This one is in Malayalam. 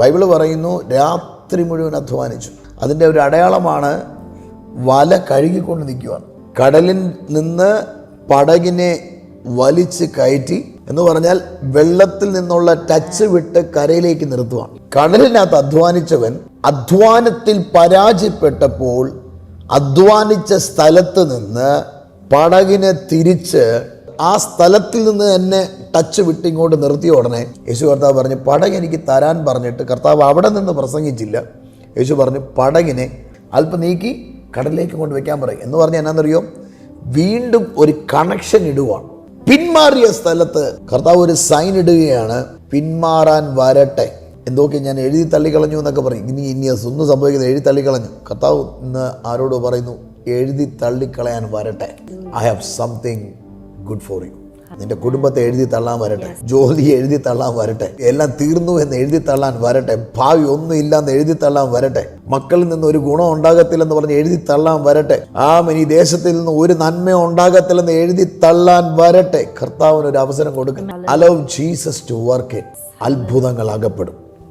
ബൈബിള് പറയുന്നു രാത്രി മുഴുവൻ അധ്വാനിച്ചു. അതിൻ്റെ ഒരു അടയാളമാണ് വല കഴുകിക്കൊണ്ട് നിൽക്കുകയാണ്. കടലിൽ നിന്ന് പടകിനെ വലിച്ച് കയറ്റി എന്ന് പറഞ്ഞാൽ വെള്ളത്തിൽ നിന്നുള്ള ടച്ച് വിട്ട് കരയിലേക്ക് നിർത്തുവാണ്. കടലിനകത്ത് അധ്വാനിച്ചവൻ അധ്വാനത്തിൽ പരാജയപ്പെട്ടപ്പോൾ അധ്വാനിച്ച സ്ഥലത്ത് നിന്ന് പടകിനെ തിരിച്ച് ആ സ്ഥലത്തിൽ നിന്ന് തന്നെ ടച്ച് വിട്ട് ഇങ്ങോട്ട് നിർത്തിയ ഉടനെ യേശു കർത്താവ് പറഞ്ഞു, പടക് എനിക്ക് തരാൻ പറഞ്ഞിട്ട് കർത്താവ് അവിടെ നിന്ന് പ്രസംഗിച്ചില്ല. യേശു പറഞ്ഞു, പടകിനെ അല്പം നീക്കി കടലിലേക്ക് കൊണ്ട് വെക്കാൻ പറയും എന്ന് പറഞ്ഞാൽ എന്നാണെന്നറിയോ, വീണ്ടും ഒരു കണക്ഷൻ ഇടുവാണ്. പിന്മാറിയ സ്ഥലത്ത് കർത്താവ് ഒരു സൈൻ ഇടുകയാണ്, പിന്മാറാൻ വരട്ടെ. എന്തൊക്കെ ഞാൻ എഴുതി തള്ളിക്കളഞ്ഞു എന്നൊക്കെ പറയും. ഇനി ഒന്നും സംഭവിക്കുന്നത് എഴുതി തള്ളിക്കളഞ്ഞു. കർത്താവ് ഇന്ന് ആരോട് പറയുന്നു, എഴുതി തള്ളിക്കളയാൻ വരട്ടെ. I have something good for you. നിന്റെ കുടുംബത്തെ എഴുതി തള്ളാൻ വരട്ടെ, ജോലി എഴുതി തള്ളാൻ വരട്ടെ, എല്ലാം തീർന്നു എന്ന് എഴുതി തള്ളാൻ വരട്ടെ, ഭാവി ഒന്നും ഇല്ലാന്ന് എഴുതി തള്ളാൻ വരട്ടെ, മക്കളിൽ നിന്ന് ഒരു ഗുണം ഉണ്ടാകത്തില്ലെന്ന് പറഞ്ഞ് എഴുതി തള്ളാൻ വരട്ടെ, ഈ ദേശത്തിൽ നിന്ന് ഒരു നന്മ ഉണ്ടാകത്തില്ലെന്ന് എഴുതി തള്ളാൻ വരട്ടെ. കർത്താവിന് ഒരു അവസരം കൊടുക്കും. Allow Jesus to work in. അത്ഭുതങ്ങൾ അകപ്പെടും.